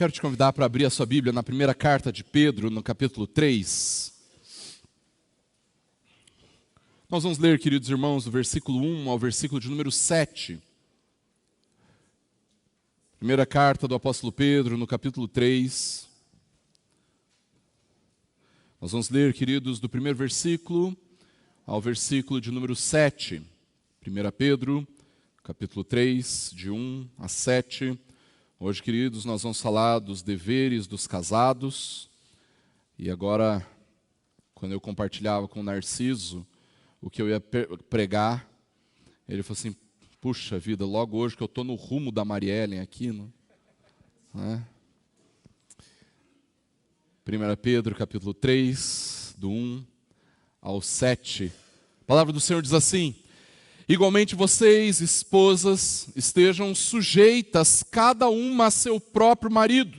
Quero te convidar para abrir a sua Bíblia na primeira carta de Pedro, no capítulo 3. Nós vamos ler, queridos irmãos, do versículo 1 ao versículo de número 7. Primeira carta do apóstolo Pedro, no capítulo 3. Nós vamos ler, queridos, do primeiro versículo ao versículo de número 7. 1 Pedro, capítulo 3, de 1 a 7. Hoje, queridos, nós vamos falar dos deveres dos casados. E agora, quando eu compartilhava com o Narciso o que eu ia pregar, ele falou assim, puxa vida, logo hoje que eu estou no rumo da Mariellen aqui, não é? 1 Pedro, capítulo 3, do 1 ao 7. A palavra do Senhor diz assim: igualmente vocês, esposas, estejam sujeitas cada uma a seu próprio marido,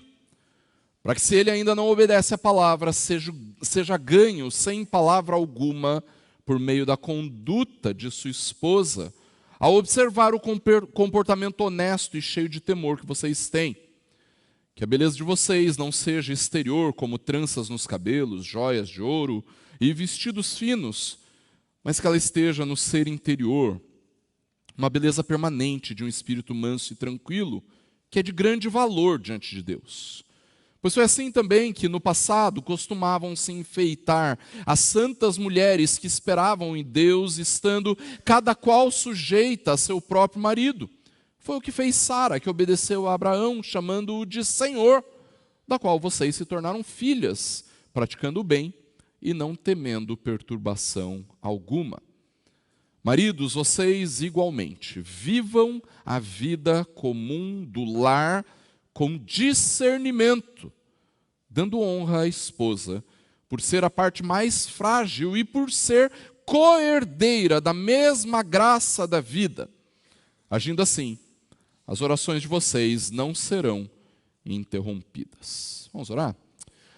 para que se ele ainda não obedece à palavra, seja ganho sem palavra alguma por meio da conduta de sua esposa, ao observar o comportamento honesto e cheio de temor que vocês têm. Que a beleza de vocês não seja exterior, como tranças nos cabelos, joias de ouro e vestidos finos, mas que ela esteja no ser interior, uma beleza permanente de um espírito manso e tranquilo, que é de grande valor diante de Deus. Pois foi assim também que no passado costumavam se enfeitar as santas mulheres que esperavam em Deus, estando cada qual sujeita a seu próprio marido. Foi o que fez Sara, que obedeceu a Abraão, chamando-o de Senhor, da qual vocês se tornaram filhas, praticando o bem e não temendo perturbação alguma. Maridos, vocês igualmente vivam a vida comum do lar com discernimento, dando honra à esposa, por ser a parte mais frágil e por ser co-herdeira da mesma graça da vida. Agindo assim, as orações de vocês não serão interrompidas. Vamos orar?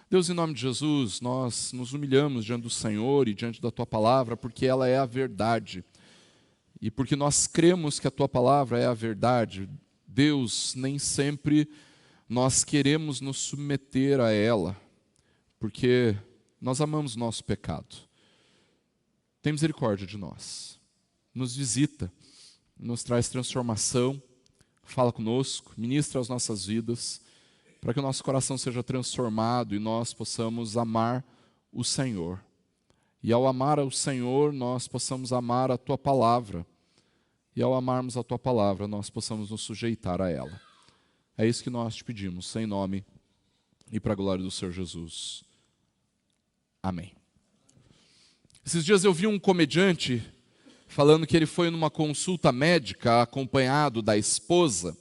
Deus, em nome de Jesus, nós nos humilhamos diante do Senhor e diante da Tua palavra, porque ela é a verdade. E porque nós cremos que a Tua palavra é a verdade, Deus, nem sempre nós queremos nos submeter a ela, porque nós amamos nosso pecado. Tem misericórdia de nós. Nos visita, nos traz transformação, fala conosco, ministra as nossas vidas, para que o nosso coração seja transformado e nós possamos amar o Senhor. E ao amar o Senhor, nós possamos amar a Tua palavra. E ao amarmos a Tua palavra, nós possamos nos sujeitar a ela. É isso que nós te pedimos, sem nome e para a glória do Senhor Jesus. Amém. Esses dias eu vi um comediante falando que ele foi numa consulta médica acompanhado da esposa.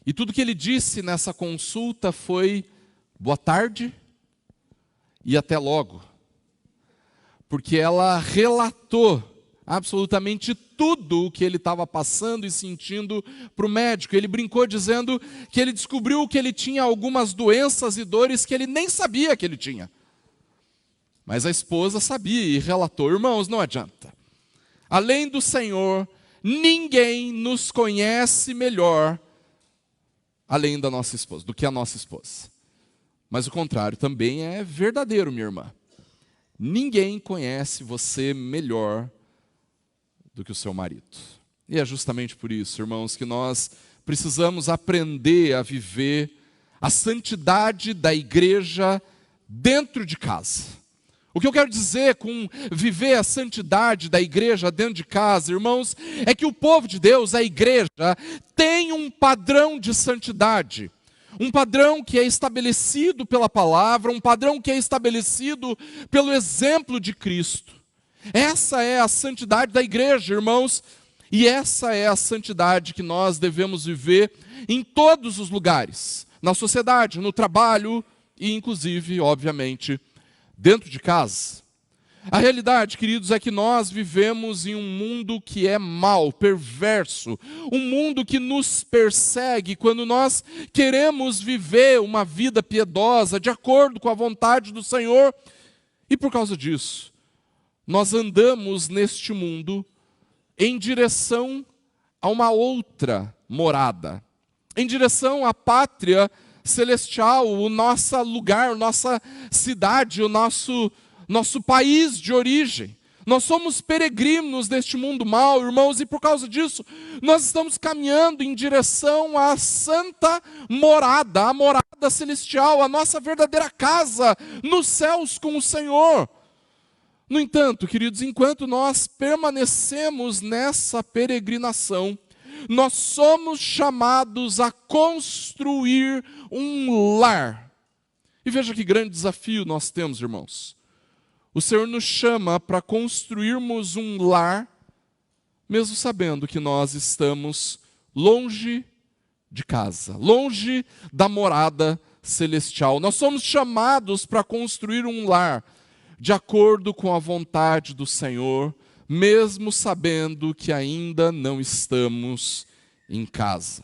E tudo que ele disse nessa consulta foi boa tarde e até logo. Porque ela relatou absolutamente tudo o que ele estava passando e sentindo para o médico. Ele brincou dizendo que ele descobriu que ele tinha algumas doenças e dores que ele nem sabia que ele tinha. Mas a esposa sabia e relatou. Irmãos, não adianta. Além do Senhor, ninguém nos conhece melhor além da nossa esposa, do que a nossa esposa. Mas o contrário também é verdadeiro, minha irmã. Ninguém conhece você melhor do que o seu marido. E é justamente por isso, irmãos, que nós precisamos aprender a viver a santidade da igreja dentro de casa. O que eu quero dizer com viver a santidade da igreja dentro de casa, irmãos, é que o povo de Deus, a igreja, tem um padrão de santidade. Um padrão que é estabelecido pela palavra, um padrão que é estabelecido pelo exemplo de Cristo. Essa é a santidade da igreja, irmãos, e essa é a santidade que nós devemos viver em todos os lugares, na sociedade, no trabalho e inclusive, obviamente, dentro de casa. A realidade, queridos, é que nós vivemos em um mundo que é mau, perverso, um mundo que nos persegue quando nós queremos viver uma vida piedosa, de acordo com a vontade do Senhor, e por causa disso, nós andamos neste mundo em direção a uma outra morada, em direção à pátria celestial, o nosso lugar, a nossa cidade, o nosso país de origem. Nós somos peregrinos deste mundo mau, irmãos, e por causa disso, nós estamos caminhando em direção à santa morada, a morada celestial, a nossa verdadeira casa nos céus com o Senhor. No entanto, queridos, enquanto nós permanecemos nessa peregrinação, nós somos chamados a construir um lar. E veja que grande desafio nós temos, irmãos. O Senhor nos chama para construirmos um lar, mesmo sabendo que nós estamos longe de casa, longe da morada celestial. Nós somos chamados para construir um lar de acordo com a vontade do Senhor, mesmo sabendo que ainda não estamos em casa.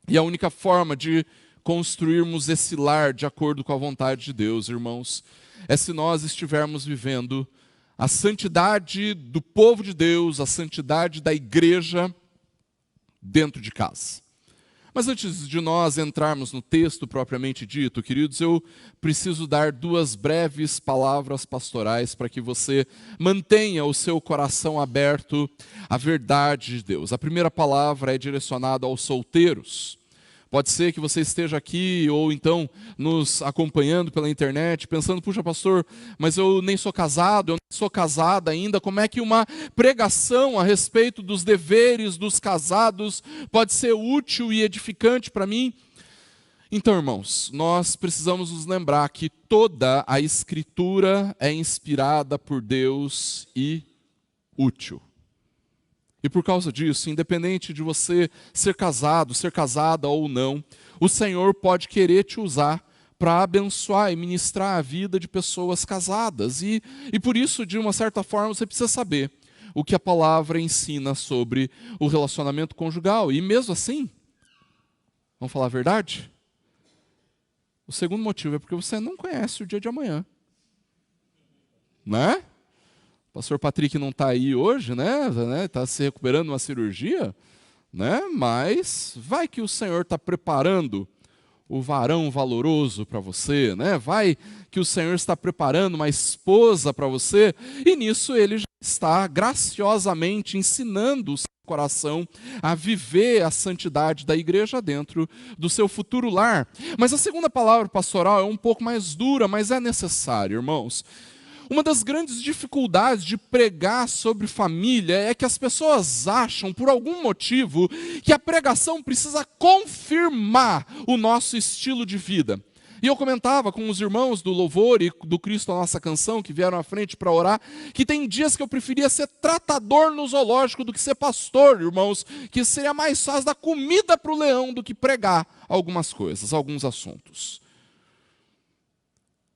E a única forma de construirmos esse lar de acordo com a vontade de Deus, irmãos, é se nós estivermos vivendo a santidade do povo de Deus, a santidade da igreja dentro de casa. Mas antes de nós entrarmos no texto propriamente dito, queridos, eu preciso dar duas breves palavras pastorais para que você mantenha o seu coração aberto à verdade de Deus. A primeira palavra é direcionada aos solteiros. Pode ser que você esteja aqui ou então nos acompanhando pela internet, pensando, puxa pastor, mas eu nem sou casado, eu nem sou casada ainda, como é que uma pregação a respeito dos deveres dos casados pode ser útil e edificante para mim? Então, irmãos, nós precisamos nos lembrar que toda a Escritura é inspirada por Deus e útil. E por causa disso, independente de você ser casado, ser casada ou não, o Senhor pode querer te usar para abençoar e ministrar a vida de pessoas casadas. E por isso, de uma certa forma, você precisa saber o que a palavra ensina sobre o relacionamento conjugal. E mesmo assim, vamos falar a verdade? O segundo motivo é porque você não conhece o dia de amanhã. Né? O pastor Patrick não está aí hoje, né? Está se recuperando de uma cirurgia, né? Mas vai que o Senhor está preparando o varão valoroso para você, né? Vai que o Senhor está preparando uma esposa para você, e nisso Ele já está graciosamente ensinando o seu coração a viver a santidade da igreja dentro do seu futuro lar. Mas a segunda palavra pastoral é um pouco mais dura, mas é necessário, irmãos. Uma das grandes dificuldades de pregar sobre família é que as pessoas acham, por algum motivo, que a pregação precisa confirmar o nosso estilo de vida. E eu comentava com os irmãos do louvor e do Cristo a Nossa Canção, que vieram à frente para orar, que tem dias que eu preferia ser tratador no zoológico do que ser pastor, irmãos, que seria mais fácil dar comida para o leão do que pregar algumas coisas, alguns assuntos.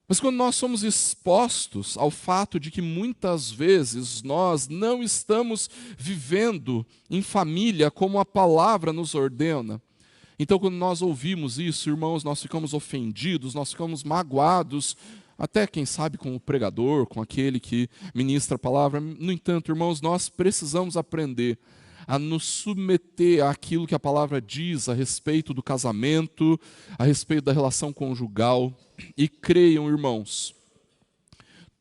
Mas quando nós somos expostos ao fato de que muitas vezes nós não estamos vivendo em família como a palavra nos ordena, então quando nós ouvimos isso, irmãos, nós ficamos ofendidos, nós ficamos magoados, até quem sabe com o pregador, com aquele que ministra a palavra. No entanto, irmãos, nós precisamos aprender a nos submeter àquilo que a palavra diz a respeito do casamento, a respeito da relação conjugal. E creiam, irmãos,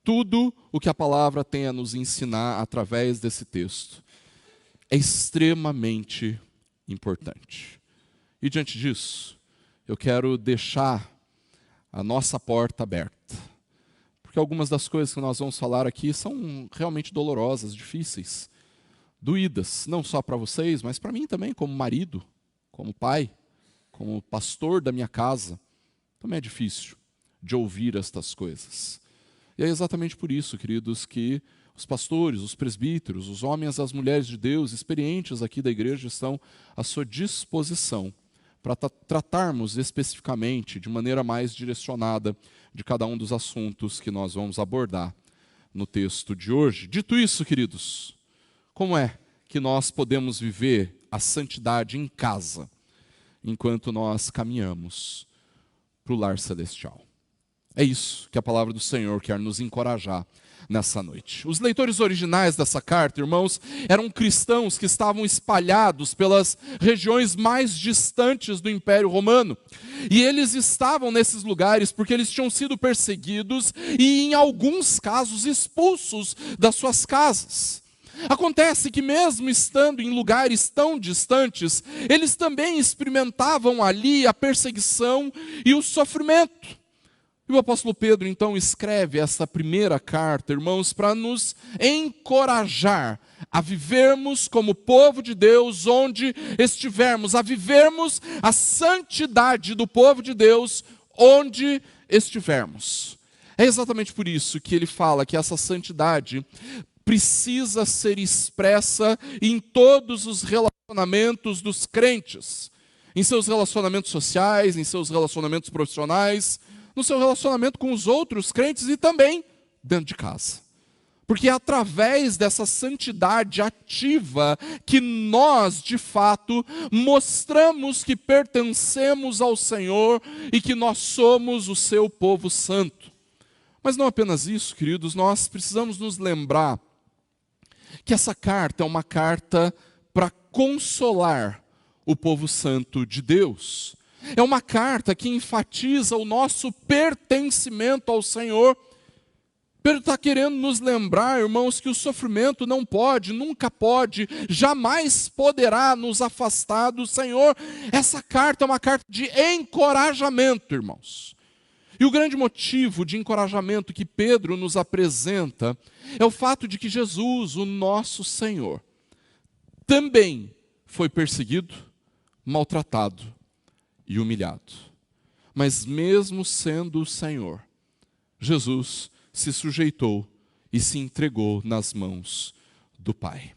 tudo o que a palavra tem a nos ensinar através desse texto é extremamente importante. E diante disso, eu quero deixar a nossa porta aberta, porque algumas das coisas que nós vamos falar aqui são realmente dolorosas, difíceis, doídas, não só para vocês, mas para mim também, como marido, como pai, como pastor da minha casa. Também é difícil de ouvir estas coisas. E é exatamente por isso, queridos, que os pastores, os presbíteros, os homens e as mulheres de Deus, experientes aqui da igreja, estão à sua disposição para tratarmos especificamente, de maneira mais direcionada, de cada um dos assuntos que nós vamos abordar no texto de hoje. Dito isso, queridos, como é que nós podemos viver a santidade em casa, enquanto nós caminhamos para o lar celestial? É isso que a palavra do Senhor quer nos encorajar nessa noite. Os leitores originais dessa carta, irmãos, eram cristãos que estavam espalhados pelas regiões mais distantes do Império Romano. E eles estavam nesses lugares porque eles tinham sido perseguidos e, em alguns casos, expulsos das suas casas. Acontece que mesmo estando em lugares tão distantes, eles também experimentavam ali a perseguição e o sofrimento. E o apóstolo Pedro, então, escreve essa primeira carta, irmãos, para nos encorajar a vivermos como povo de Deus onde estivermos, a vivermos a santidade do povo de Deus onde estivermos. É exatamente por isso que ele fala que essa santidade precisa ser expressa em todos os relacionamentos dos crentes, em seus relacionamentos sociais, em seus relacionamentos profissionais, no seu relacionamento com os outros crentes e também dentro de casa. Porque é através dessa santidade ativa que nós, de fato, mostramos que pertencemos ao Senhor e que nós somos o seu povo santo. Mas não apenas isso, queridos, nós precisamos nos lembrar que essa carta é uma carta para consolar o povo santo de Deus. É uma carta que enfatiza o nosso pertencimento ao Senhor. Pedro está querendo nos lembrar, irmãos, que o sofrimento não pode, nunca pode, jamais poderá nos afastar do Senhor. Essa carta é uma carta de encorajamento, irmãos. E o grande motivo de encorajamento que Pedro nos apresenta é o fato de que Jesus, o nosso Senhor, também foi perseguido, maltratado e humilhado. Mas mesmo sendo o Senhor, Jesus se sujeitou e se entregou nas mãos do Pai.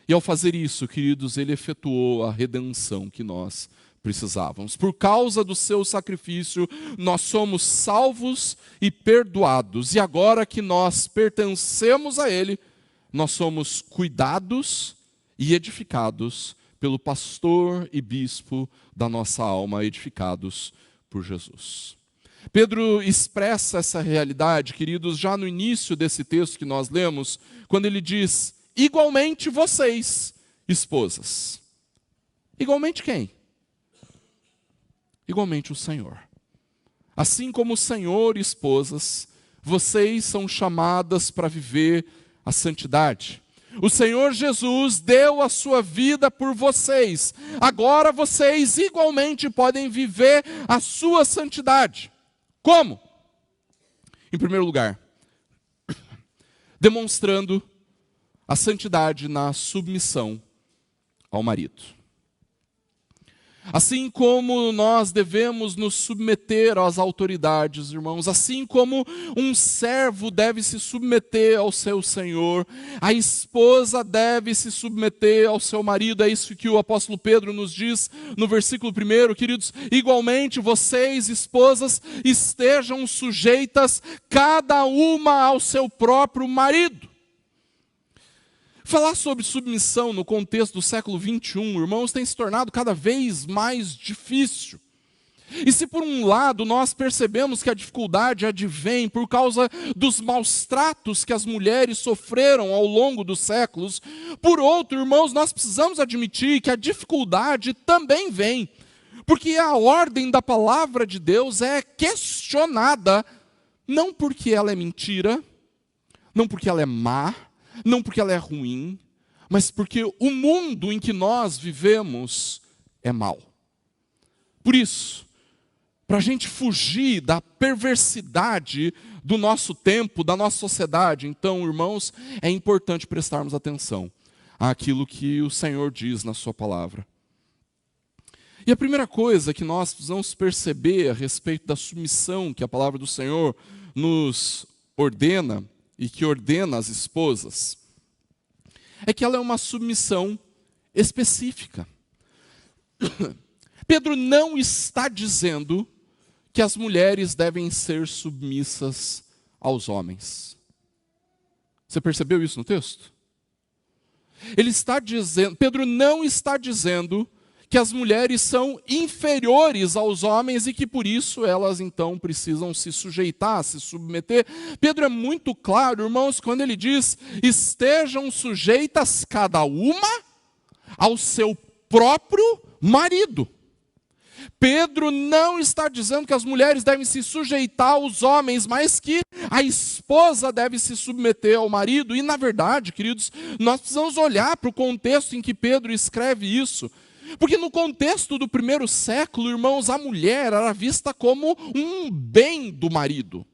E ao fazer isso, queridos, ele efetuou a redenção que nós precisávamos. Por causa do seu sacrifício, nós somos salvos e perdoados. E agora que nós pertencemos a ele, nós somos cuidados e edificados pelo pastor e bispo da nossa alma, edificados por Jesus. Pedro expressa essa realidade, queridos, já no início desse texto que nós lemos, quando ele diz: igualmente vocês, esposas. Igualmente quem? Igualmente o Senhor. Assim como o Senhor, esposas, vocês são chamadas para viver a santidade. O Senhor Jesus deu a sua vida por vocês. Agora vocês igualmente podem viver a sua santidade. Como? Em primeiro lugar, demonstrando a santidade na submissão ao marido. Assim como nós devemos nos submeter às autoridades, irmãos, assim como um servo deve se submeter ao seu senhor, a esposa deve se submeter ao seu marido. É isso que o apóstolo Pedro nos diz no versículo 1, queridos. Igualmente, vocês, esposas, estejam sujeitas cada uma ao seu próprio marido. Falar sobre submissão no contexto do século 21, irmãos, tem se tornado cada vez mais difícil. E se por um lado nós percebemos que a dificuldade advém por causa dos maus tratos que as mulheres sofreram ao longo dos séculos, por outro, irmãos, nós precisamos admitir que a dificuldade também vem, porque a ordem da palavra de Deus é questionada, não porque ela é mentira, não porque ela é má, não porque ela é ruim, mas porque o mundo em que nós vivemos é mau. Por isso, para a gente fugir da perversidade do nosso tempo, da nossa sociedade, então, irmãos, é importante prestarmos atenção àquilo que o Senhor diz na sua palavra. E a primeira coisa que nós precisamos perceber a respeito da submissão que a palavra do Senhor nos ordena, e que ordena às esposas, é que ela é uma submissão específica. Pedro não está dizendo que as mulheres devem ser submissas aos homens. Você percebeu isso no texto? Pedro não está dizendo que as mulheres são inferiores aos homens e que por isso elas então precisam se sujeitar, se submeter. Pedro é muito claro, irmãos, quando ele diz: estejam sujeitas cada uma ao seu próprio marido. Pedro não está dizendo que as mulheres devem se sujeitar aos homens, mas que a esposa deve se submeter ao marido. E na verdade, queridos, nós precisamos olhar para o contexto em que Pedro escreve isso. Porque no contexto do primeiro século, irmãos, a mulher era vista como um bem do marido.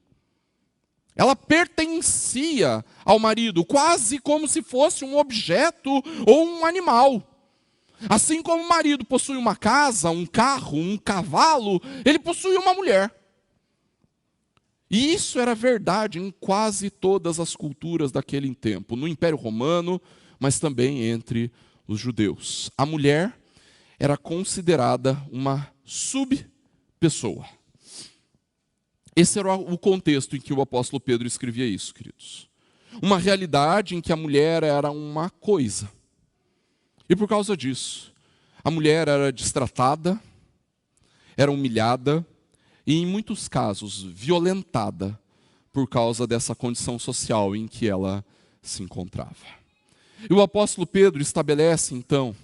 Ela pertencia ao marido, quase como se fosse um objeto ou um animal. Assim como o marido possui uma casa, um carro, um cavalo, ele possui uma mulher. E isso era verdade em quase todas as culturas daquele tempo, no Império Romano, mas também entre os judeus. A mulher era considerada uma subpessoa. Esse era o contexto em que o apóstolo Pedro escrevia isso, queridos. Uma realidade em que a mulher era uma coisa. E por causa disso, a mulher era destratada, era humilhada e, em muitos casos, violentada por causa dessa condição social em que ela se encontrava. E o apóstolo Pedro estabelece, então,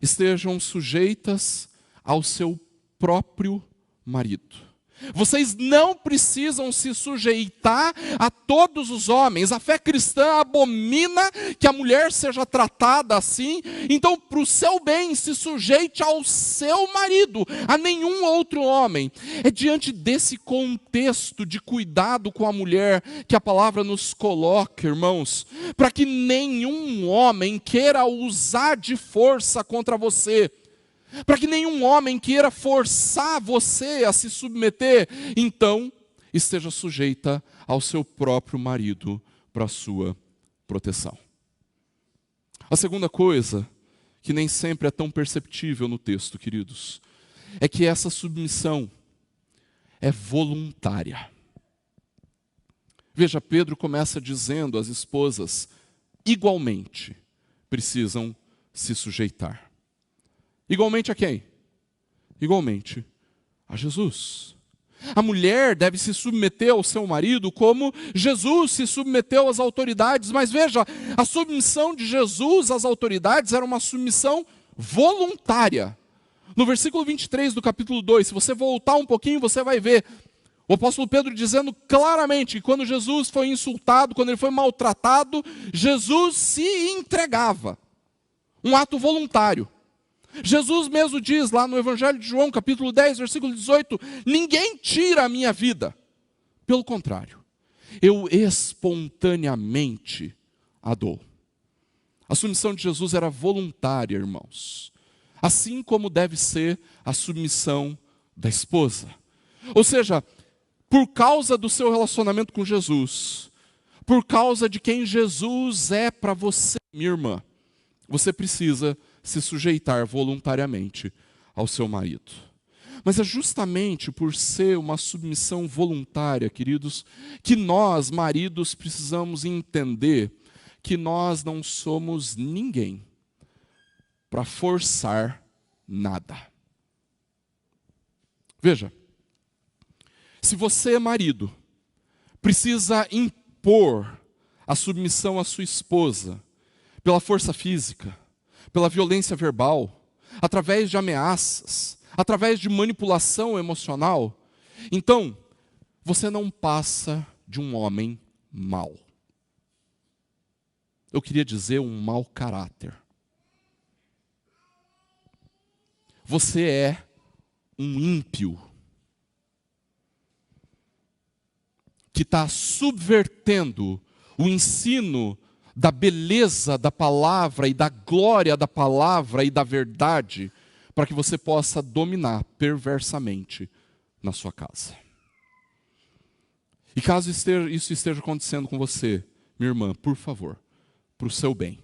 estejam sujeitas ao seu próprio marido. Vocês não precisam se sujeitar a todos os homens. A fé cristã abomina que a mulher seja tratada assim. Então, para o seu bem, se sujeite ao seu marido, a nenhum outro homem. É diante desse contexto de cuidado com a mulher que a palavra nos coloca, irmãos, para que nenhum homem queira usar de força contra você. Para que nenhum homem queira forçar você a se submeter, então esteja sujeita ao seu próprio marido para a sua proteção. A segunda coisa, que nem sempre é tão perceptível no texto, queridos, é que essa submissão é voluntária. Veja, Pedro começa dizendo às esposas, igualmente precisam se sujeitar. Igualmente a quem? Igualmente a Jesus. A mulher deve se submeter ao seu marido como Jesus se submeteu às autoridades. Mas veja, a submissão de Jesus às autoridades era uma submissão voluntária. No versículo 23 do capítulo 2, se você voltar um pouquinho, você vai ver o apóstolo Pedro dizendo claramente que quando Jesus foi insultado, quando ele foi maltratado, Jesus se entregava. Um ato voluntário. Jesus mesmo diz lá no Evangelho de João, capítulo 10, versículo 18, ninguém tira a minha vida. Pelo contrário, eu espontaneamente a dou. A submissão de Jesus era voluntária, irmãos. Assim como deve ser a submissão da esposa. Ou seja, por causa do seu relacionamento com Jesus, por causa de quem Jesus é para você, minha irmã, você precisa se sujeitar voluntariamente ao seu marido. Mas é justamente por ser uma submissão voluntária, queridos, que nós, maridos, precisamos entender que nós não somos ninguém para forçar nada. Veja, se você, marido, precisa impor a submissão à sua esposa pela força física, pela violência verbal, através de ameaças, através de manipulação emocional, então você não passa de um homem mau. Eu queria dizer um mau caráter. Você é um ímpio que está subvertendo o ensino da beleza da palavra e da glória da palavra e da verdade, para que você possa dominar perversamente na sua casa. E caso isso esteja acontecendo com você, minha irmã, por favor, para o seu bem,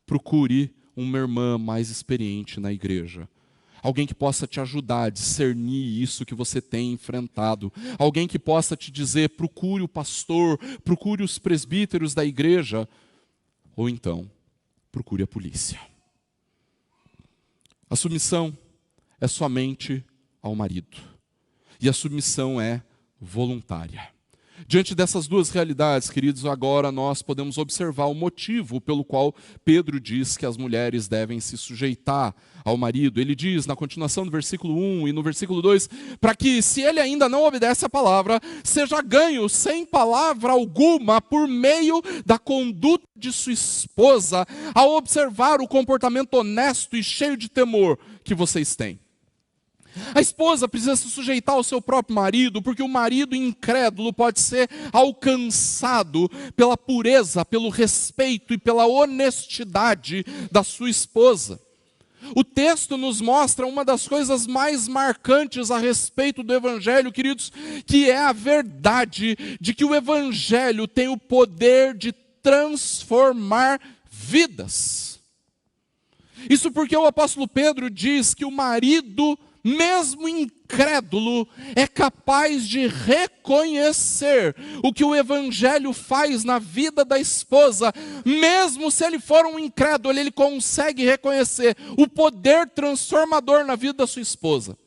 procure uma irmã mais experiente na igreja. Alguém que possa te ajudar a discernir isso que você tem enfrentado. Alguém que possa te dizer, procure o pastor, procure os presbíteros da igreja. Ou então, procure a polícia. A submissão é somente ao marido. E a submissão é voluntária. Diante dessas duas realidades, queridos, agora nós podemos observar o motivo pelo qual Pedro diz que as mulheres devem se sujeitar ao marido. Ele diz, na continuação do versículo 1 e no versículo 2, para que, se ele ainda não obedece à palavra, seja ganho sem palavra alguma por meio da conduta de sua esposa, ao observar o comportamento honesto e cheio de temor que vocês têm. A esposa precisa se sujeitar ao seu próprio marido, porque o marido incrédulo pode ser alcançado pela pureza, pelo respeito e pela honestidade da sua esposa. O texto nos mostra uma das coisas mais marcantes a respeito do Evangelho, queridos, que é a verdade de que o Evangelho tem o poder de transformar vidas. Isso porque o apóstolo Pedro diz que o marido, mesmo incrédulo, é capaz de reconhecer o que o Evangelho faz na vida da esposa. Mesmo se ele for um incrédulo, ele consegue reconhecer o poder transformador na vida da sua esposa.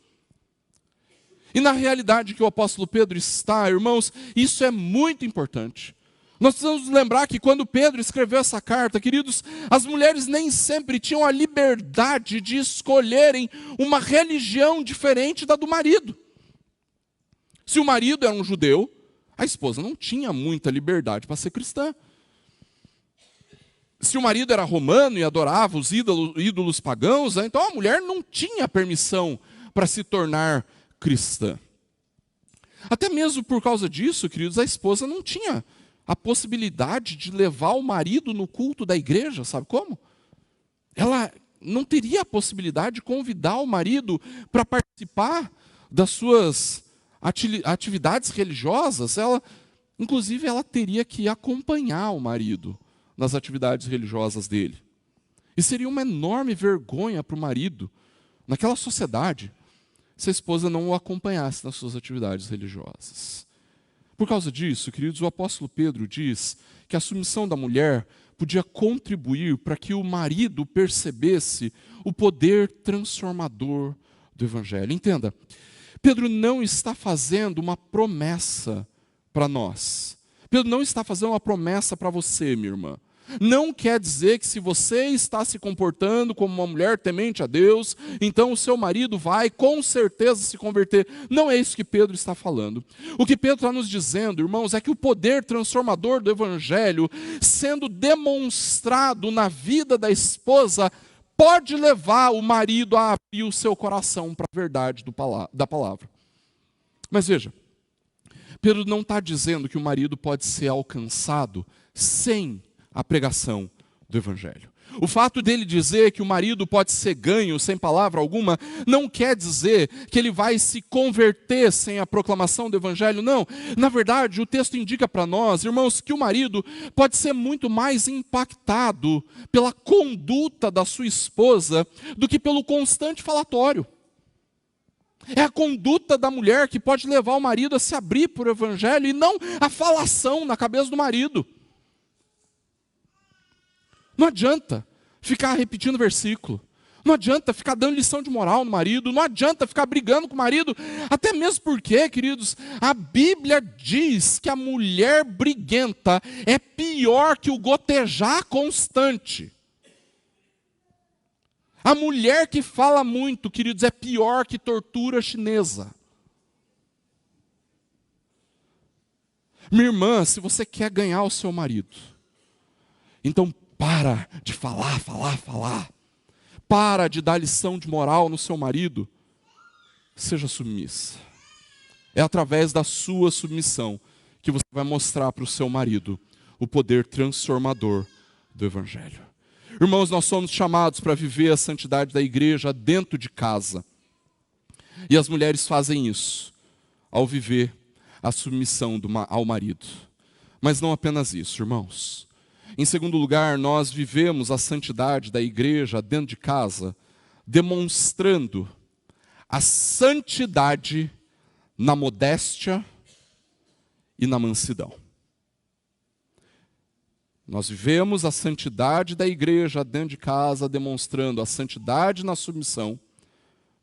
E na realidade que o apóstolo Pedro está, irmãos, isso é muito importante. Nós precisamos lembrar que quando Pedro escreveu essa carta, queridos, as mulheres nem sempre tinham a liberdade de escolherem uma religião diferente da do marido. Se o marido era um judeu, a esposa não tinha muita liberdade para ser cristã. Se o marido era romano e adorava os ídolos pagãos, então a mulher não tinha permissão para se tornar cristã. Até mesmo por causa disso, queridos, a esposa não tinha a possibilidade de levar o marido no culto da igreja, sabe como? Ela não teria a possibilidade de convidar o marido para participar das suas atividades religiosas. Inclusive, ela teria que acompanhar o marido nas atividades religiosas dele. E seria uma enorme vergonha para o marido, naquela sociedade, se a esposa não o acompanhasse nas suas atividades religiosas. Por causa disso, queridos, o apóstolo Pedro diz que a submissão da mulher podia contribuir para que o marido percebesse o poder transformador do Evangelho. Entenda, Pedro não está fazendo uma promessa para nós. Pedro não está fazendo uma promessa para você, minha irmã. Não quer dizer que se você está se comportando como uma mulher temente a Deus, então o seu marido vai com certeza se converter. Não é isso que Pedro está falando. O que Pedro está nos dizendo, irmãos, é que o poder transformador do Evangelho, sendo demonstrado na vida da esposa, pode levar o marido a abrir o seu coração para a verdade da palavra. Mas veja, Pedro não está dizendo que o marido pode ser alcançado sem a pregação do Evangelho. O fato dele dizer que o marido pode ser ganho sem palavra alguma, não quer dizer que ele vai se converter sem a proclamação do Evangelho, não. Na verdade, o texto indica para nós, irmãos, que o marido pode ser muito mais impactado pela conduta da sua esposa do que pelo constante falatório. É a conduta da mulher que pode levar o marido a se abrir para o Evangelho e não a falação na cabeça do marido. Não adianta ficar repetindo versículo. Não adianta ficar dando lição de moral no marido. Não adianta ficar brigando com o marido. Até mesmo porque, queridos, a Bíblia diz que a mulher briguenta é pior que o gotejar constante. A mulher que fala muito, queridos, é pior que tortura chinesa. Minha irmã, se você quer ganhar o seu marido, então para de falar. Para de dar lição de moral no seu marido. Seja submissa. É através da sua submissão que você vai mostrar para o seu marido o poder transformador do Evangelho. Irmãos, nós somos chamados para viver a santidade da igreja dentro de casa. E as mulheres fazem isso ao viver a submissão ao marido. Mas não apenas isso, irmãos. Em segundo lugar, nós vivemos a santidade da igreja dentro de casa, demonstrando a santidade na modéstia e na mansidão. Nós vivemos a santidade da igreja dentro de casa, demonstrando a santidade na submissão,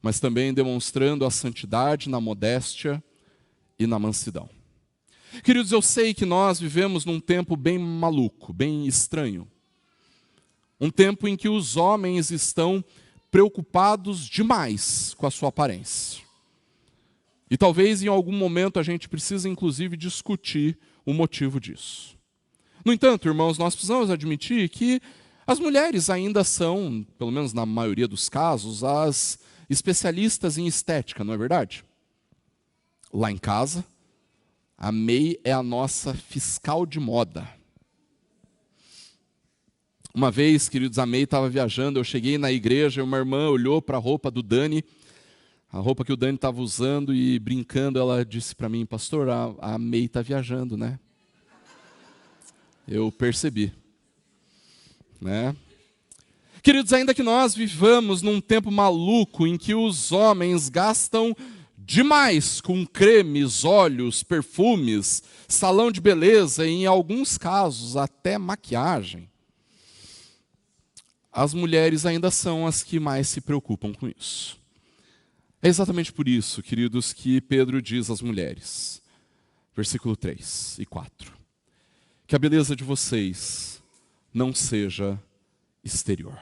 mas também demonstrando a santidade na modéstia e na mansidão. Queridos, eu sei que nós vivemos num tempo bem maluco, bem estranho. Um tempo em que os homens estão preocupados demais com a sua aparência. E talvez em algum momento a gente precise inclusive discutir o motivo disso. No entanto, irmãos, nós precisamos admitir que as mulheres ainda são, pelo menos na maioria dos casos, as especialistas em estética, não é verdade? Lá em casa, a May é a nossa fiscal de moda. Uma vez, queridos, a May estava viajando, eu cheguei na igreja e uma irmã olhou para a roupa do Dani, a roupa que o Dani estava usando e brincando, ela disse para mim, pastor, a May está viajando, né? Eu percebi, né? Queridos, ainda que nós vivamos num tempo maluco em que os homens gastam demais com cremes, óleos, perfumes, salão de beleza e em alguns casos até maquiagem, as mulheres ainda são as que mais se preocupam com isso. É exatamente por isso, queridos, que Pedro diz às mulheres, versículo 3 e 4, que a beleza de vocês não seja exterior,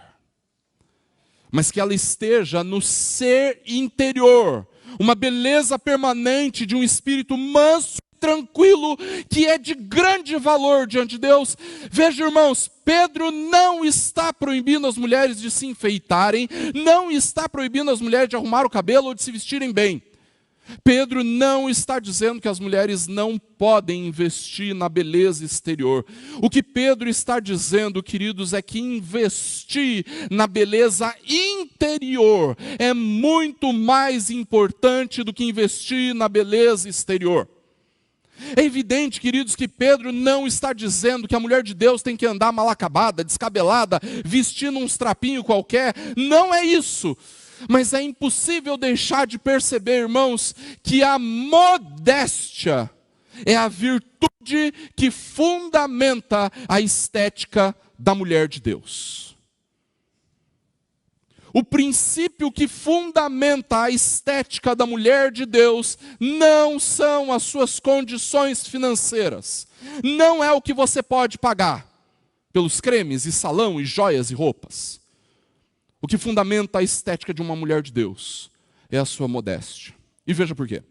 mas que ela esteja no ser interior, uma beleza permanente de um espírito manso e tranquilo, que é de grande valor diante de Deus. Veja, irmãos, Pedro não está proibindo as mulheres de se enfeitarem, não está proibindo as mulheres de arrumar o cabelo ou de se vestirem bem. Pedro não está dizendo que as mulheres não podem investir na beleza exterior. O que Pedro está dizendo, queridos, é que investir na beleza interior é muito mais importante do que investir na beleza exterior. É evidente, queridos, que Pedro não está dizendo que a mulher de Deus tem que andar mal acabada, descabelada, vestindo uns trapinhos qualquer. Não é isso. Mas é impossível deixar de perceber, irmãos, que a modéstia é a virtude que fundamenta a estética da mulher de Deus. O princípio que fundamenta a estética da mulher de Deus não são as suas condições financeiras. Não é o que você pode pagar pelos cremes e salão e joias e roupas. O que fundamenta a estética de uma mulher de Deus é a sua modéstia. E veja por quê.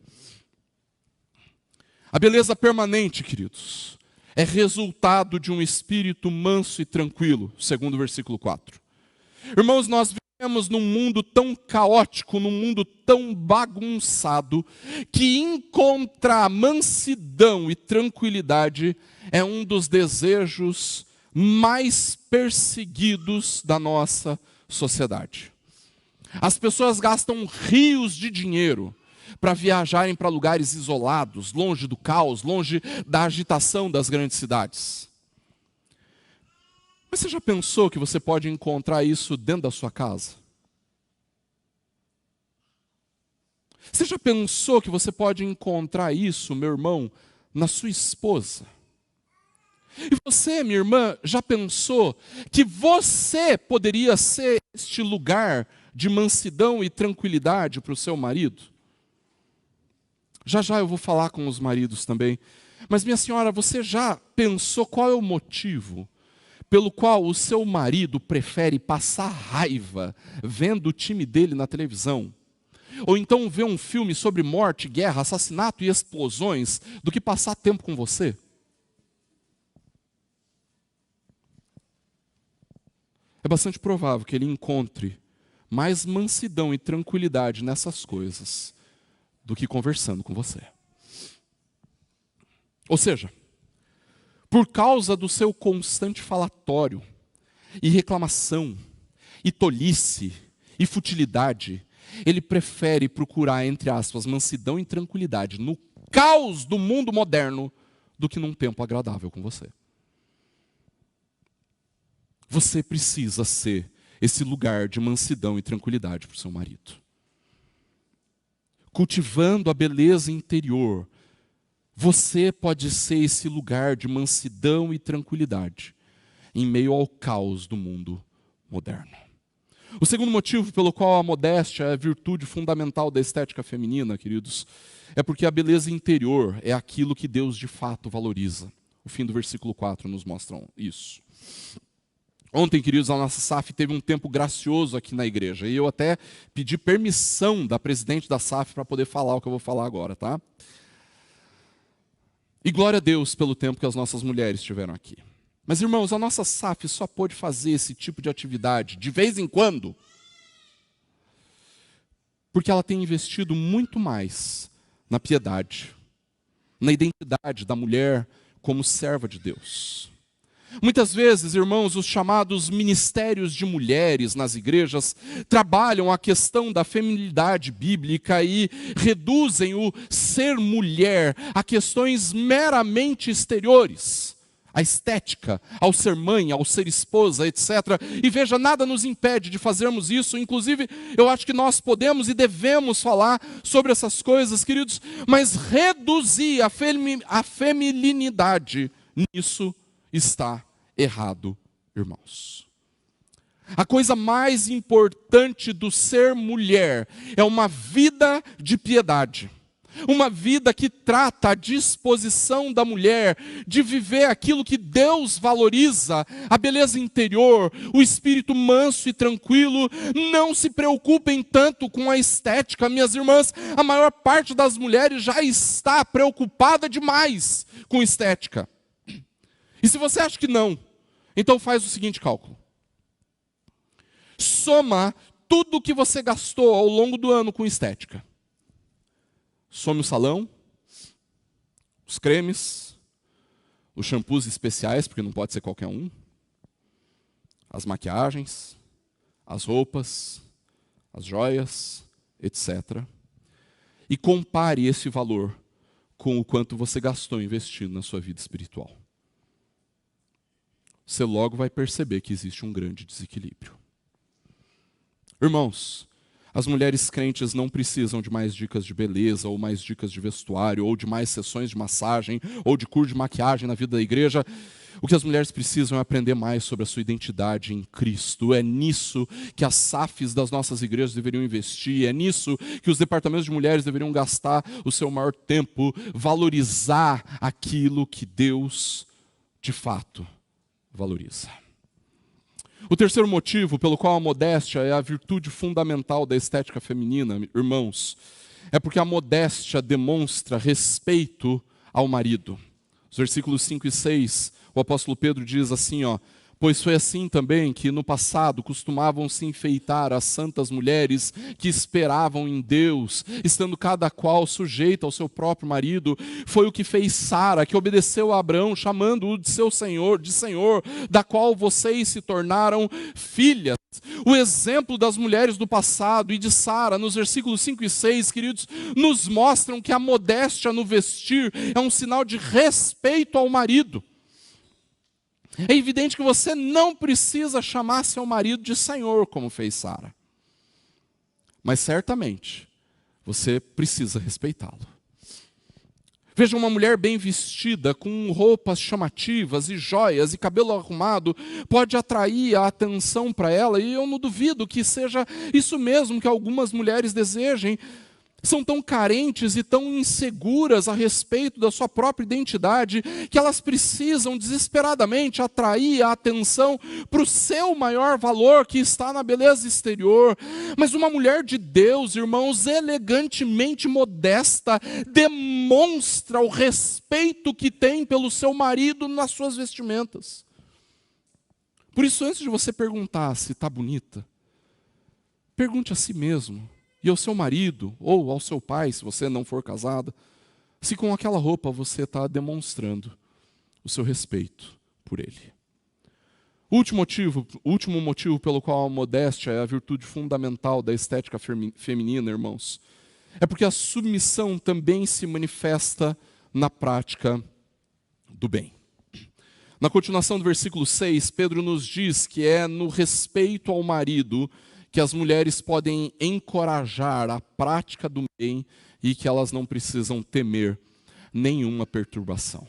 A beleza permanente, queridos, é resultado de um espírito manso e tranquilo, segundo o versículo 4. Irmãos, nós vivemos num mundo tão caótico, num mundo tão bagunçado, que encontrar mansidão e tranquilidade é um dos desejos mais perseguidos da nossa sociedade. As pessoas gastam rios de dinheiro para viajarem para lugares isolados, longe do caos, longe da agitação das grandes cidades. Mas você já pensou que você pode encontrar isso dentro da sua casa? Você já pensou que você pode encontrar isso, meu irmão, na sua esposa? E você, minha irmã, já pensou que você poderia ser este lugar de mansidão e tranquilidade para o seu marido? Já já eu vou falar com os maridos também. Mas, minha senhora, você já pensou qual é o motivo pelo qual o seu marido prefere passar raiva vendo o time dele na televisão? Ou então ver um filme sobre morte, guerra, assassinato e explosões do que passar tempo com você? É bastante provável que ele encontre mais mansidão e tranquilidade nessas coisas do que conversando com você. Ou seja, por causa do seu constante falatório e reclamação e tolice e futilidade, ele prefere procurar, entre aspas, mansidão e tranquilidade no caos do mundo moderno do que num tempo agradável com você. Você precisa ser esse lugar de mansidão e tranquilidade para o seu marido. Cultivando a beleza interior, você pode ser esse lugar de mansidão e tranquilidade em meio ao caos do mundo moderno. O segundo motivo pelo qual a modéstia é a virtude fundamental da estética feminina, queridos, é porque a beleza interior é aquilo que Deus de fato valoriza. O fim do versículo 4 nos mostra isso. Ontem, queridos, a nossa SAF teve um tempo gracioso aqui na igreja. E eu até pedi permissão da presidente da SAF para poder falar o que eu vou falar agora, tá? E glória a Deus pelo tempo que as nossas mulheres estiveram aqui. Mas, irmãos, a nossa SAF só pôde fazer esse tipo de atividade de vez em quando, porque ela tem investido muito mais na piedade, na identidade da mulher como serva de Deus. Muitas vezes, irmãos, os chamados ministérios de mulheres nas igrejas trabalham a questão da feminilidade bíblica e reduzem o ser mulher a questões meramente exteriores, a estética, ao ser mãe, ao ser esposa, etc. E veja, nada nos impede de fazermos isso, inclusive eu acho que nós podemos e devemos falar sobre essas coisas, queridos, mas reduzir a feminilidade nisso está errado, irmãos. A coisa mais importante do ser mulher é uma vida de piedade. Uma vida que trata a disposição da mulher de viver aquilo que Deus valoriza, a beleza interior, o espírito manso e tranquilo. Não se preocupem tanto com a estética, minhas irmãs. A maior parte das mulheres já está preocupada demais com estética. E se você acha que não, então faz o seguinte cálculo. Soma tudo o que você gastou ao longo do ano com estética. Some o salão, os cremes, os shampoos especiais, porque não pode ser qualquer um, as maquiagens, as roupas, as joias, etc. E compare esse valor com o quanto você gastou investindo na sua vida espiritual. Você logo vai perceber que existe um grande desequilíbrio. Irmãos, as mulheres crentes não precisam de mais dicas de beleza, ou mais dicas de vestuário, ou de mais sessões de massagem, ou de curso de maquiagem na vida da igreja. O que as mulheres precisam é aprender mais sobre a sua identidade em Cristo. É nisso que as SAFs das nossas igrejas deveriam investir, é nisso que os departamentos de mulheres deveriam gastar o seu maior tempo, valorizar aquilo que Deus, de fato, valoriza. O terceiro motivo pelo qual a modéstia é a virtude fundamental da estética feminina, irmãos, é porque a modéstia demonstra respeito ao marido. Os versículos 5 e 6, o apóstolo Pedro diz assim, pois foi assim também que no passado costumavam se enfeitar as santas mulheres que esperavam em Deus, estando cada qual sujeita ao seu próprio marido. Foi o que fez Sara, que obedeceu a Abraão, chamando-o de seu Senhor, da qual vocês se tornaram filhas. O exemplo das mulheres do passado e de Sara, nos versículos 5 e 6, queridos, nos mostram que a modéstia no vestir é um sinal de respeito ao marido. É evidente que você não precisa chamar seu marido de Senhor, como fez Sara. Mas certamente, você precisa respeitá-lo. Veja, uma mulher bem vestida, com roupas chamativas e joias e cabelo arrumado, pode atrair a atenção para ela, e eu não duvido que seja isso mesmo que algumas mulheres desejem. São tão carentes e tão inseguras a respeito da sua própria identidade que elas precisam desesperadamente atrair a atenção para o seu maior valor, que está na beleza exterior. Mas uma mulher de Deus, irmãos, elegantemente modesta, demonstra o respeito que tem pelo seu marido nas suas vestimentas. Por isso, antes de você perguntar se está bonita, pergunte a si mesmo. E ao seu marido, ou ao seu pai, se você não for casada, se com aquela roupa você está demonstrando o seu respeito por ele. O último motivo pelo qual a modéstia é a virtude fundamental da estética feminina, irmãos, é porque a submissão também se manifesta na prática do bem. Na continuação do versículo 6, Pedro nos diz que é no respeito ao marido que as mulheres podem encorajar a prática do bem e que elas não precisam temer nenhuma perturbação.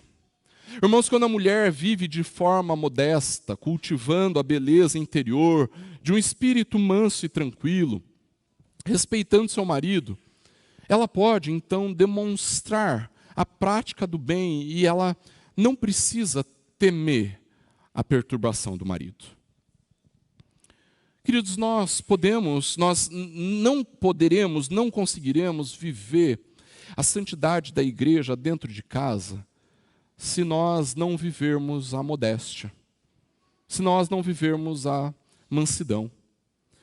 Irmãos, quando a mulher vive de forma modesta, cultivando a beleza interior de um espírito manso e tranquilo, respeitando seu marido, ela pode então demonstrar a prática do bem e ela não precisa temer a perturbação do marido. Queridos, nós não conseguiremos viver a santidade da igreja dentro de casa se nós não vivermos a modéstia, se nós não vivermos a mansidão,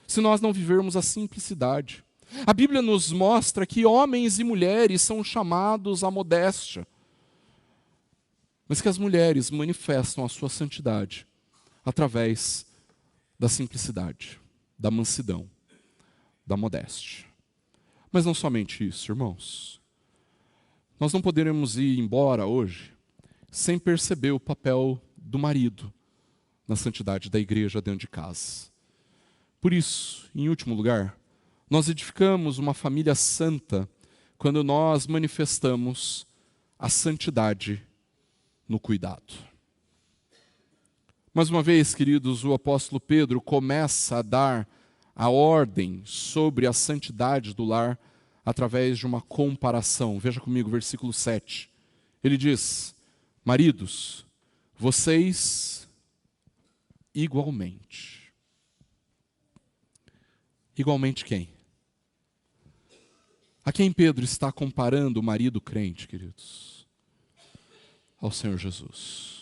se nós não vivermos a simplicidade. A Bíblia nos mostra que homens e mulheres são chamados à modéstia, mas que as mulheres manifestam a sua santidade através da simplicidade, da mansidão, da modéstia. Mas não somente isso, irmãos. Nós não poderemos ir embora hoje sem perceber o papel do marido na santidade da igreja dentro de casa. Por isso, em último lugar, nós edificamos uma família santa quando nós manifestamos a santidade no cuidado. Mais uma vez, queridos, o apóstolo Pedro começa a dar a ordem sobre a santidade do lar através de uma comparação. Veja comigo o versículo 7. Ele diz: maridos, vocês igualmente. Igualmente quem? A quem Pedro está comparando o marido crente, queridos? Ao Senhor Jesus.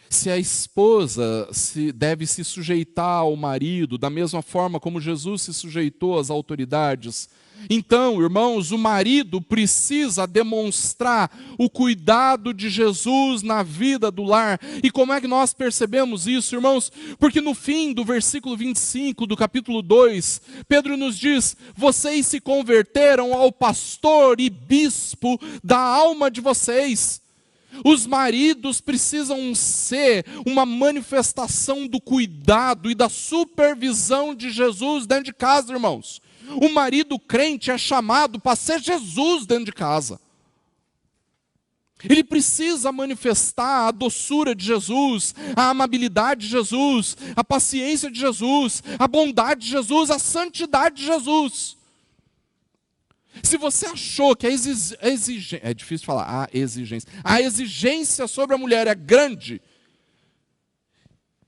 Se a esposa deve se sujeitar ao marido da mesma forma como Jesus se sujeitou às autoridades, então, irmãos, o marido precisa demonstrar o cuidado de Jesus na vida do lar. E como é que nós percebemos isso, irmãos? Porque no fim do versículo 25 do capítulo 2, Pedro nos diz: vocês se converteram ao pastor e bispo da alma de vocês. Os maridos precisam ser uma manifestação do cuidado e da supervisão de Jesus dentro de casa, irmãos. O marido crente é chamado para ser Jesus dentro de casa. Ele precisa manifestar a doçura de Jesus, a amabilidade de Jesus, a paciência de Jesus, a bondade de Jesus, a santidade de Jesus. Se você achou que a exigência sobre a mulher é grande,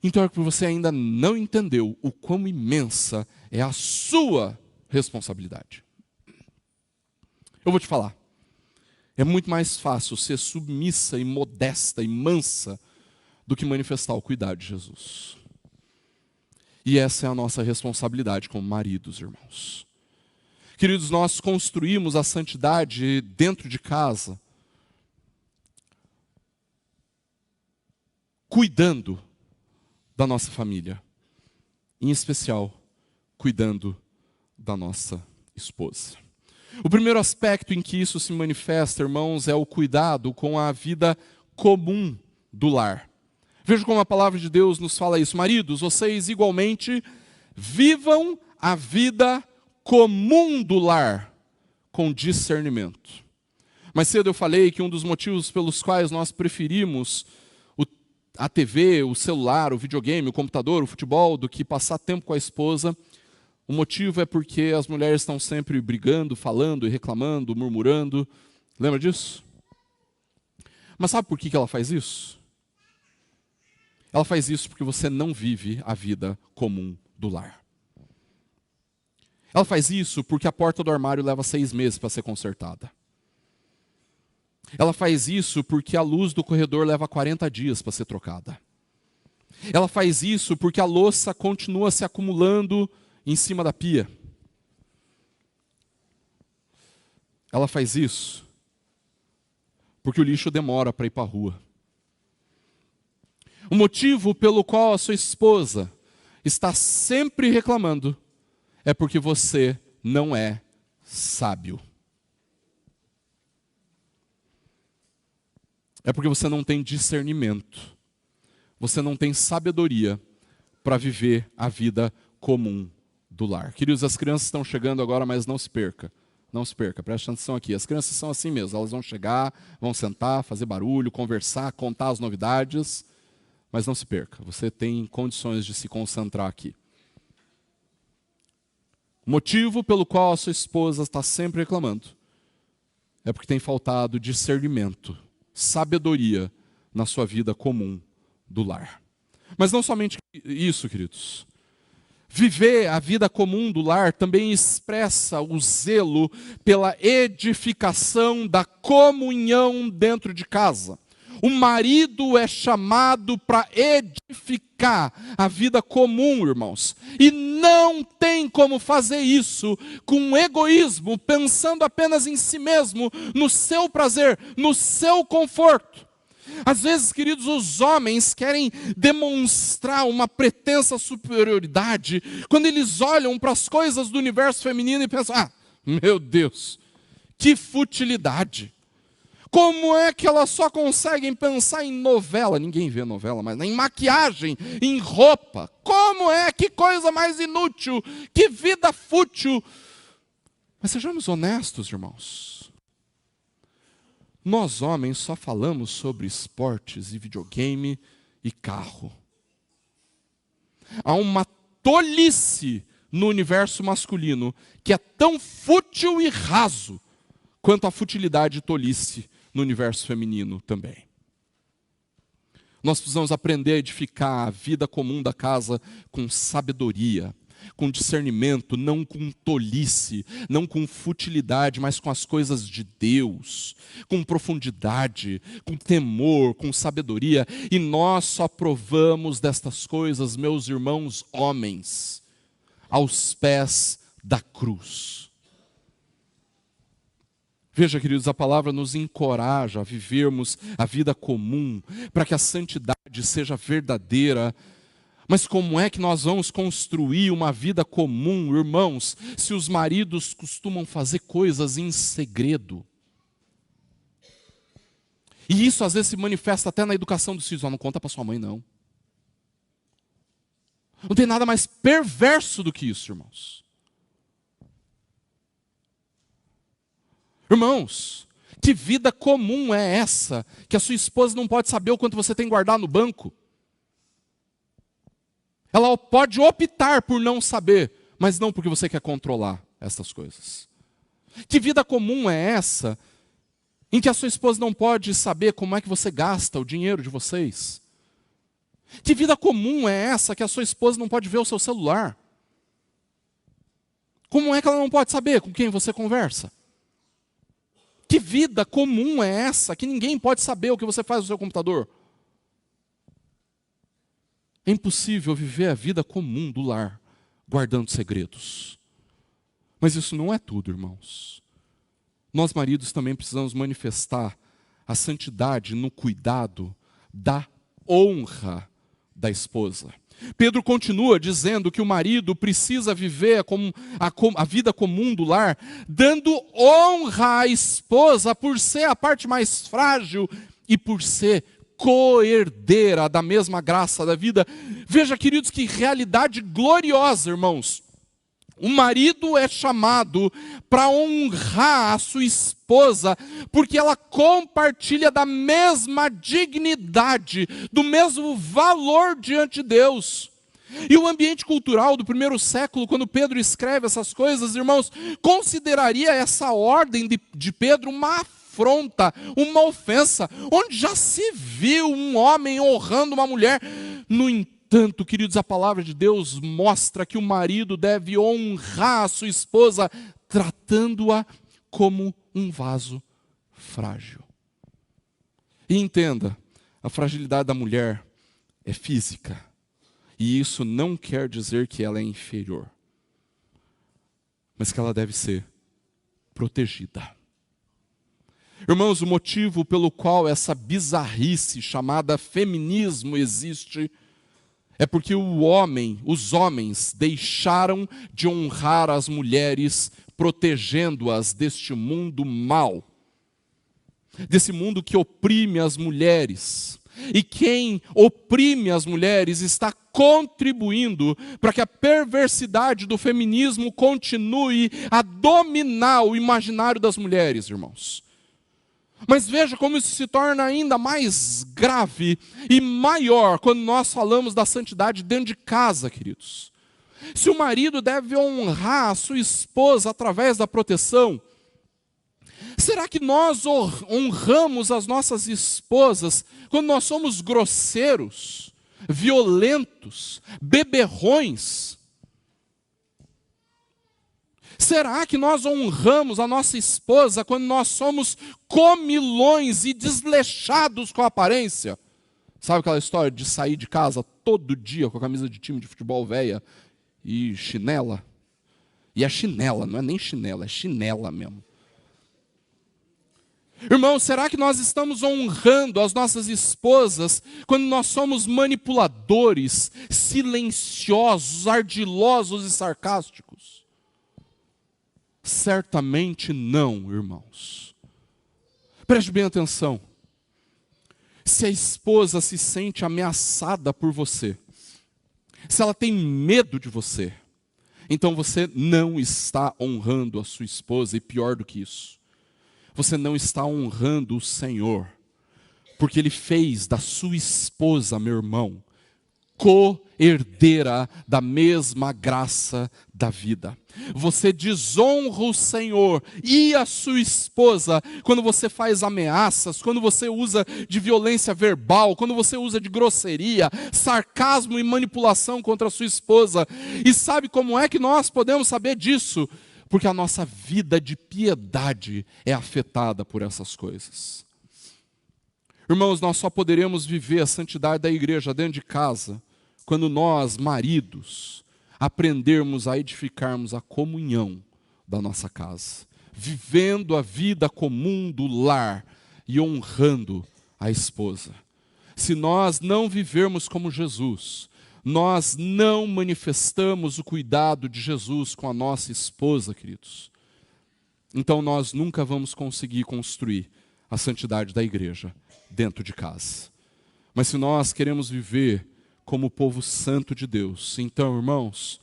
então é porque você ainda não entendeu o quão imensa é a sua responsabilidade. Eu vou te falar, é muito mais fácil ser submissa e modesta e mansa do que manifestar o cuidado de Jesus. E essa é a nossa responsabilidade como maridos, irmãos. Queridos, nós construímos a santidade dentro de casa, cuidando da nossa família, em especial, cuidando da nossa esposa. O primeiro aspecto em que isso se manifesta, irmãos, é o cuidado com a vida comum do lar. Veja como a palavra de Deus nos fala isso. Maridos, vocês igualmente vivam a vida comum do lar com discernimento. Mais cedo eu falei que um dos motivos pelos quais nós preferimos a TV, o celular, o videogame, o computador, o futebol, do que passar tempo com a esposa, o motivo é porque as mulheres estão sempre brigando, falando e reclamando, murmurando. Lembra disso? Mas sabe por que ela faz isso? Ela faz isso porque você não vive a vida comum do lar. Ela faz isso porque a porta do armário leva 6 meses para ser consertada. Ela faz isso porque a luz do corredor leva 40 dias para ser trocada. Ela faz isso porque a louça continua se acumulando em cima da pia. Ela faz isso porque o lixo demora para ir para a rua. O motivo pelo qual a sua esposa está sempre reclamando é porque você não é sábio. É porque você não tem discernimento. Você não tem sabedoria para viver a vida comum do lar. Queridos, as crianças estão chegando agora, mas não se perca. Não se perca, preste atenção aqui. As crianças são assim mesmo, elas vão chegar, vão sentar, fazer barulho, conversar, contar as novidades, mas não se perca, você tem condições de se concentrar aqui. O motivo pelo qual a sua esposa está sempre reclamando é porque tem faltado discernimento, sabedoria na sua vida comum do lar. Mas não somente isso, queridos. Viver a vida comum do lar também expressa o zelo pela edificação da comunhão dentro de casa. O marido é chamado para edificar a vida comum, irmãos. E não tem como fazer isso com egoísmo, pensando apenas em si mesmo, no seu prazer, no seu conforto. Às vezes, queridos, os homens querem demonstrar uma pretensa superioridade quando eles olham para as coisas do universo feminino e pensam: meu Deus, que futilidade. Como é que elas só conseguem pensar em novela? Ninguém vê novela, mas em maquiagem, em roupa. Como é? Que coisa mais inútil, que vida fútil. Mas sejamos honestos, irmãos. Nós homens só falamos sobre esportes e videogame e carro. Há uma tolice no universo masculino que é tão fútil e raso quanto a futilidade e tolice no universo feminino também. Nós precisamos aprender a edificar a vida comum da casa com sabedoria, com discernimento, não com tolice, não com futilidade, mas com as coisas de Deus, com profundidade, com temor, com sabedoria. E nós só provamos destas coisas, meus irmãos homens, aos pés da cruz. Veja, queridos, a palavra nos encoraja a vivermos a vida comum, para que a santidade seja verdadeira. Mas como é que nós vamos construir uma vida comum, irmãos, se os maridos costumam fazer coisas em segredo? E isso às vezes se manifesta até na educação dos filhos. Não conta para sua mãe, não. Não tem nada mais perverso do que isso, irmãos. Irmãos, que vida comum é essa, que a sua esposa não pode saber o quanto você tem guardado no banco? Ela pode optar por não saber, mas não porque você quer controlar essas coisas. Que vida comum é essa, em que a sua esposa não pode saber como é que você gasta o dinheiro de vocês? Que vida comum é essa, que a sua esposa não pode ver o seu celular? Como é que ela não pode saber com quem você conversa? Que vida comum é essa, que ninguém pode saber o que você faz no seu computador? É impossível viver a vida comum do lar, guardando segredos. Mas isso não é tudo, irmãos. Nós, maridos, também precisamos manifestar a santidade no cuidado da honra da esposa. Pedro continua dizendo que o marido precisa viver a vida comum do lar, dando honra à esposa por ser a parte mais frágil e por ser co-herdeira da mesma graça da vida. Veja, queridos, que realidade gloriosa, irmãos. O marido é chamado para honrar a sua esposa, porque ela compartilha da mesma dignidade, do mesmo valor diante de Deus. E o ambiente cultural do primeiro século, quando Pedro escreve essas coisas, irmãos, consideraria essa ordem de Pedro uma afronta, uma ofensa, onde já se viu um homem honrando uma mulher. No entanto, queridos, a palavra de Deus mostra que o marido deve honrar a sua esposa, tratando-a como um vaso frágil. E entenda, a fragilidade da mulher é física, e isso não quer dizer que ela é inferior, mas que ela deve ser protegida. Irmãos, o motivo pelo qual essa bizarrice chamada feminismo existe é porque os homens deixaram de honrar as mulheres, protegendo-as deste mundo mau, desse mundo que oprime as mulheres. E quem oprime as mulheres está contribuindo para que a perversidade do feminismo continue a dominar o imaginário das mulheres, irmãos. Mas veja como isso se torna ainda mais grave e maior quando nós falamos da santidade dentro de casa, queridos. Se o marido deve honrar a sua esposa através da proteção, será que nós honramos as nossas esposas quando nós somos grosseiros, violentos, beberrões? Será que nós honramos a nossa esposa quando nós somos comilões e desleixados com a aparência? Sabe aquela história de sair de casa todo dia com a camisa de time de futebol velha e chinela? E é chinela, não é nem chinela, é chinela mesmo. Irmão, será que nós estamos honrando as nossas esposas quando nós somos manipuladores, silenciosos, ardilosos e sarcásticos? Certamente não, irmãos. Preste bem atenção. Se a esposa se sente ameaçada por você, se ela tem medo de você, então você não está honrando a sua esposa, e pior do que isso, você não está honrando o Senhor, porque Ele fez da sua esposa, meu irmão, co-herdeira da mesma graça da vida. Você desonra o Senhor e a sua esposa quando você faz ameaças, quando você usa de violência verbal, quando você usa de grosseria, sarcasmo e manipulação contra a sua esposa. E sabe como é que nós podemos saber disso? Porque a nossa vida de piedade é afetada por essas coisas. Irmãos, nós só poderemos viver a santidade da igreja dentro de casa quando nós, maridos, aprendermos a edificarmos a comunhão da nossa casa, vivendo a vida comum do lar e honrando a esposa. Se nós não vivermos como Jesus, nós não manifestamos o cuidado de Jesus com a nossa esposa, queridos. Então nós nunca vamos conseguir construir a santidade da igreja dentro de casa. Mas se nós queremos viver como o povo santo de Deus, então, irmãos,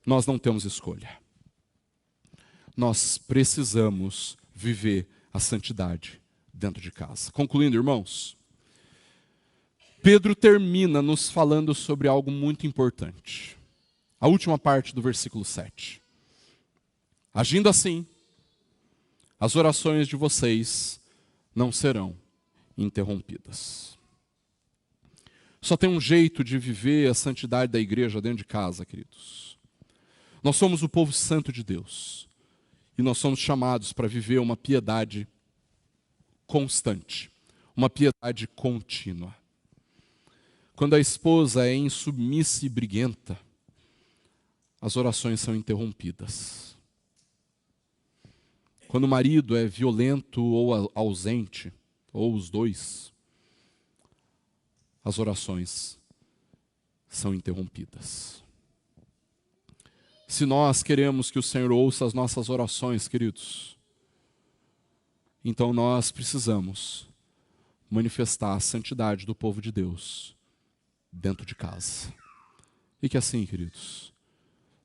nós não temos escolha. Nós precisamos viver a santidade dentro de casa. Concluindo, irmãos, Pedro termina nos falando sobre algo muito importante. A última parte do versículo 7. Agindo assim, as orações de vocês não serão interrompidas. Só tem um jeito de viver a santidade da igreja dentro de casa, queridos. Nós somos o povo santo de Deus. E nós somos chamados para viver uma piedade constante, uma piedade contínua. Quando a esposa é insubmissa e briguenta, as orações são interrompidas. Quando o marido é violento ou ausente, ou os dois, as orações são interrompidas. Se nós queremos que o Senhor ouça as nossas orações, queridos, então nós precisamos manifestar a santidade do povo de Deus dentro de casa. E que assim, queridos,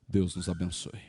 Deus nos abençoe.